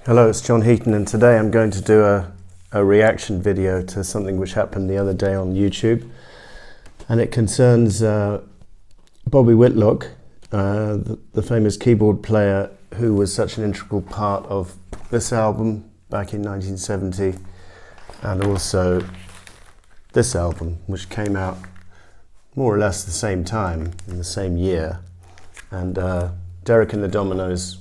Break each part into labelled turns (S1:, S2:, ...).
S1: Hello, it's John Heaton, and today I'm going to do a reaction video to something which happened the other day on YouTube, and it concerns Bobby Whitlock, the famous keyboard player who was such an integral part of this album back in 1970, and also this album, which came out more or less the same time, in the same year. And Derek and the Dominoes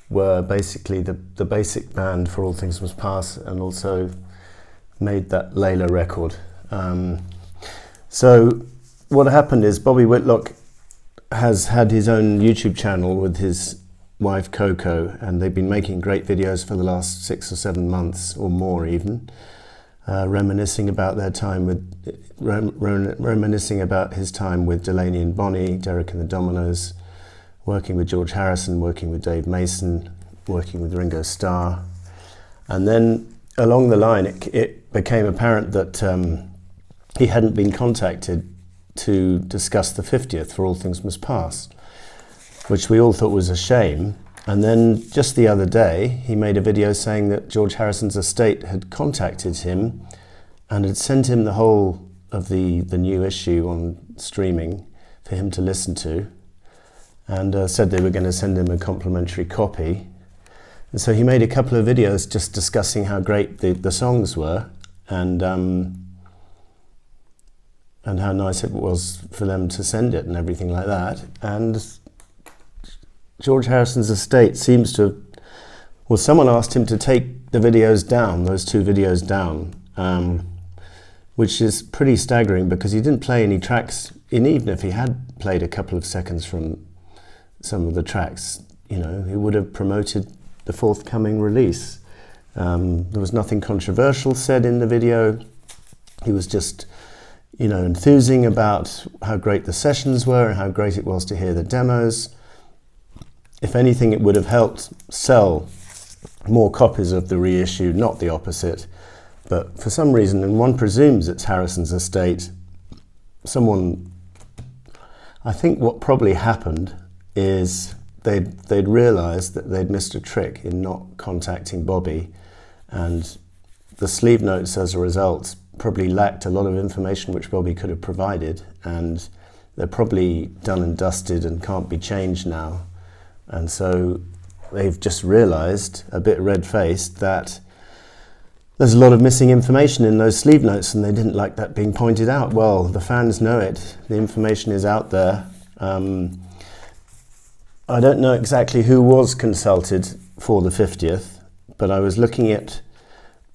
S1: were basically the basic band for All Things Must Pass, and also made that Layla record. So what happened is Bobby Whitlock has had his own YouTube channel with his wife Coco, and they've been making great videos for the last 6 or 7 months or more even, reminiscing about their time with reminiscing about his time with Delaney and Bonnie, Derek and the Dominoes, working with George Harrison, working with Dave Mason, working with Ringo Starr. And then along the line it became apparent that he hadn't been contacted to discuss the 50th for All Things Must Pass, which we all thought was a shame. And then just the other day he made a video saying that George Harrison's estate had contacted him and had sent him the whole of the new issue on streaming for him to listen to, and said they were going to send him a complimentary copy. And so he made a couple of videos just discussing how great the songs were, and how nice it was for them to send it and everything like that. And George Harrison's estate seems to have, well, someone asked him to take the videos down, those 2 videos down, which is pretty staggering because he didn't play any tracks, and even if he had played a couple of seconds from some of the tracks, you know, he would have promoted the forthcoming release. There was nothing controversial said in the video. He was just, you know, enthusing about how great the sessions were and how great it was to hear the demos. If anything, it would have helped sell more copies of the reissue, not the opposite. But for some reason, and one presumes it's Harrison's estate, I think what probably happened is they'd realised that they'd missed a trick in not contacting Bobby, and the sleeve notes as a result probably lacked a lot of information which Bobby could have provided, and they're probably done and dusted and can't be changed now. And so they've just realised, a bit red-faced, that there's a lot of missing information in those sleeve notes, and they didn't like that being pointed out. Well, the fans know it, the information is out there. I don't know exactly who was consulted for the 50th, but I was looking at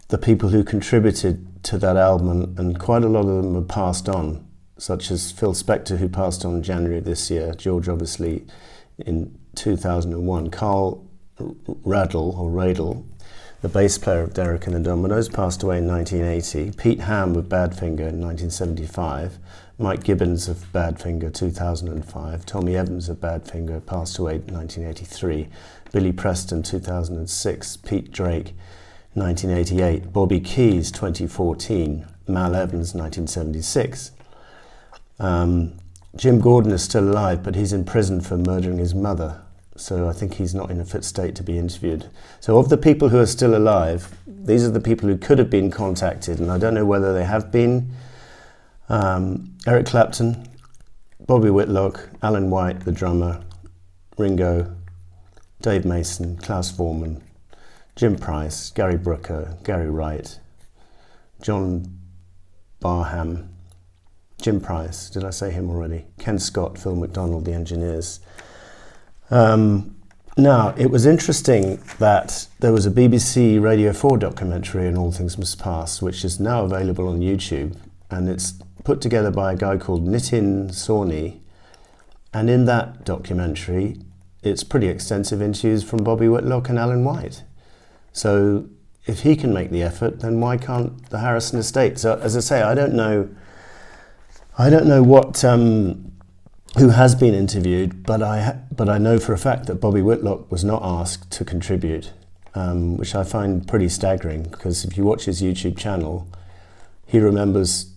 S1: the people who contributed to that album, and quite a lot of them have passed on, such as Phil Spector, who passed on in January of this year, George obviously in 2001, Carl Radle, the bass player of Derek and the Dominoes, passed away in 1980, Pete Ham of Badfinger in 1975, Mike Gibbons of Badfinger 2005, Tommy Evans of Badfinger passed away in 1983, Billy Preston 2006, Pete Drake 1988, Bobby Keys 2014, Mal Evans 1976. Jim Gordon is still alive, but he's in prison for murdering his mother, so I think he's not in a fit state to be interviewed. So of the people who are still alive, these are the people who could have been contacted, and I don't know whether they have been. Eric Clapton, Bobby Whitlock, Alan White, the drummer, Ringo, Dave Mason, Klaus Voormann, Jim Price, Gary Brooker, Gary Wright, John Barham, Jim Price, did I say him already? Ken Scott, Phil McDonald, the engineers. Now, it was interesting that there was a BBC Radio 4 documentary on All Things Must Pass, which is now available on YouTube, and it's put together by a guy called Nitin Sawhney, and in that documentary it's pretty extensive interviews from Bobby Whitlock and Alan White. So if he can make the effort, then why can't the Harrison estate? So as I say, I don't know what who has been interviewed, but I know for a fact that Bobby Whitlock was not asked to contribute, which I find pretty staggering, because if you watch his YouTube channel, he remembers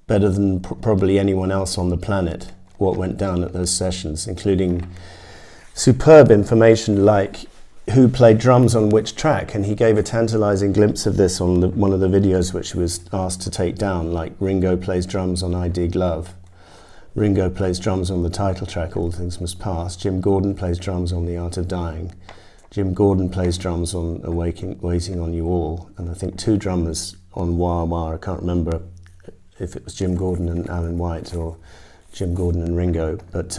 S1: better than probably anyone else on the planet what went down at those sessions, including superb information like who played drums on which track, and he gave a tantalizing glimpse of this on one of the videos which he was asked to take down, like Ringo plays drums on ID Glove, Ringo plays drums on the title track All Things Must Pass, Jim Gordon plays drums on The Art of Dying, Jim Gordon plays drums on Waiting on You All, and I think 2 drummers on Wah Wah. I can't remember if it was Jim Gordon and Alan White or Jim Gordon and Ringo, but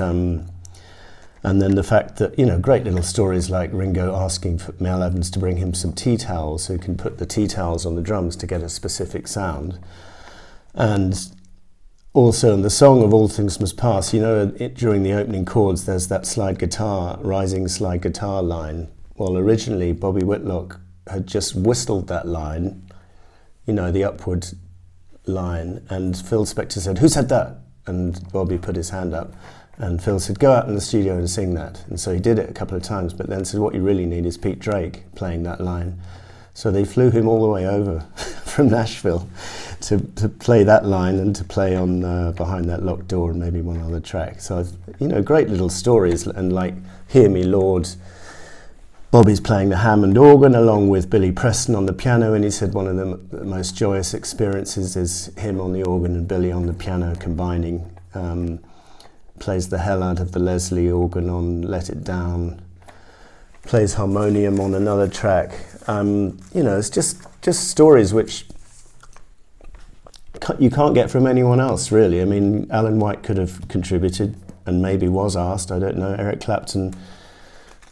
S1: and then the fact that, you know, great little stories like Ringo asking for Mel Evans to bring him some tea towels so he can put the tea towels on the drums to get a specific sound. And also in the song of All Things Must Pass, you know, during the opening chords there's that rising slide guitar line. Well, originally Bobby Whitlock had just whistled that line, you know, the upward line, and Phil Spector said, "Who said that?" And Bobby put his hand up. And Phil said, "Go out in the studio and sing that." And so he did it a couple of times, but then said, "What you really need is Pete Drake playing that line." So they flew him all the way over from Nashville to play that line and to play on Behind That Locked Door and maybe one other track. So, you know, great little stories. And like Hear Me Lord, Bobby's playing the Hammond organ along with Billy Preston on the piano, and he said one of the most joyous experiences is him on the organ and Billy on the piano combining. Plays the hell out of the Leslie organ on Let It Down, plays harmonium on another track. You know, it's just stories which you can't get from anyone else, really. I mean, Alan White could have contributed and maybe was asked, I don't know. Eric Clapton,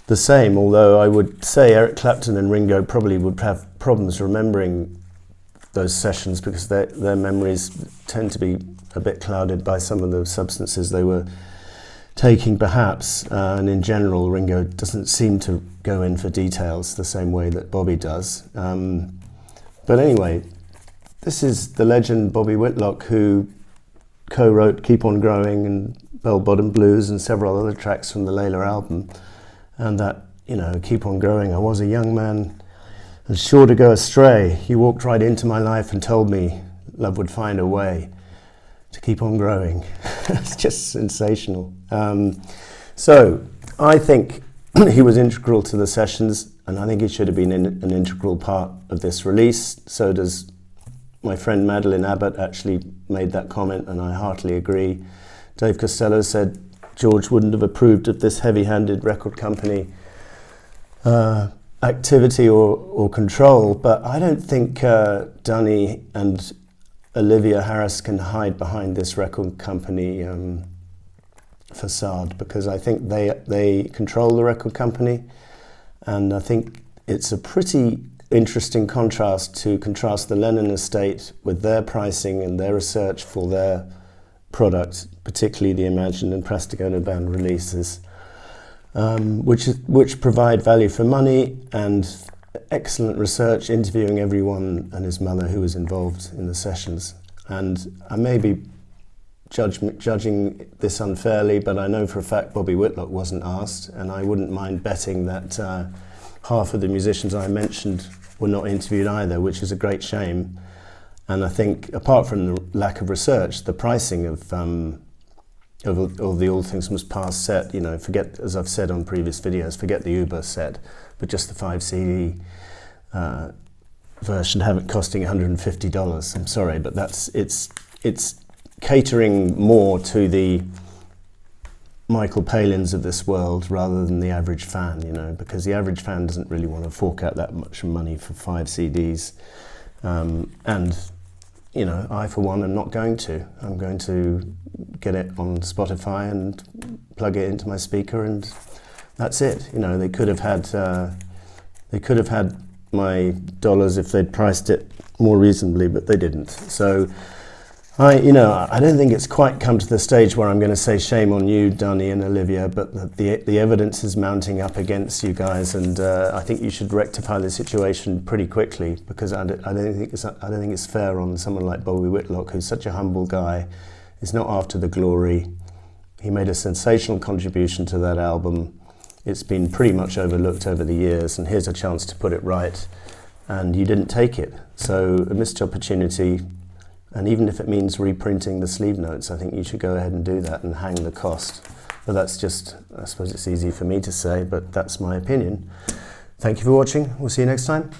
S1: the same, although I would say Eric Clapton and Ringo probably would have problems remembering those sessions because their memories tend to be a bit clouded by some of the substances they were taking, perhaps, and in general Ringo doesn't seem to go in for details the same way that Bobby does. But anyway, this is the legend Bobby Whitlock, who co-wrote Keep On Growing and Bell Bottom Blues and several other tracks from the Layla album. And that, you know, Keep On Growing, I was a young man and sure to go astray. He walked right into my life and told me love would find a way to keep on growing. It's just sensational. So I think he was integral to the sessions, and I think he should have been an integral part of this release. So does my friend Madeline Abbott, actually made that comment, and I heartily agree. Dave Costello said George wouldn't have approved of this heavy-handed record company activity or control, but I don't think Dunny and Olivia Harris can hide behind this record company facade, because I think they control the record company, and I think it's a pretty interesting contrast to contrast the Lennon estate with their pricing and their research for their product, particularly the Imagine and Prestigono band releases, which provide value for money and excellent research, interviewing everyone and his mother who was involved in the sessions. And I may be judging this unfairly, but I know for a fact Bobby Whitlock wasn't asked, and I wouldn't mind betting that half of the musicians I mentioned were not interviewed either, which is a great shame. And I think, apart from the lack of research, the pricing of the All Things Must Pass set, you know, forget, as I've said on previous videos, forget the Uber set, but just the 5 CD version, have it costing $150. I'm sorry, but it's catering more to the Michael Palins of this world rather than the average fan, you know, because the average fan doesn't really want to fork out that much money for 5 CDs. And, you know, I, for one, am not going to. I'm going to get it on Spotify and plug it into my speaker, and that's it. You know, they could have had my dollars if they'd priced it more reasonably, but they didn't. So I don't think it's quite come to the stage where I'm going to say shame on you, Dunny and Olivia, but the evidence is mounting up against you guys, and I think you should rectify the situation pretty quickly, because I don't think it's fair on someone like Bobby Whitlock, who's such a humble guy. He's not after the glory. He made a sensational contribution to that album. It's been pretty much overlooked over the years, and here's a chance to put it right, and you didn't take it. So a missed opportunity. And even if it means reprinting the sleeve notes, I think you should go ahead and do that and hang the cost. But that's just, I suppose it's easy for me to say, but that's my opinion. Thank you for watching. We'll see you next time.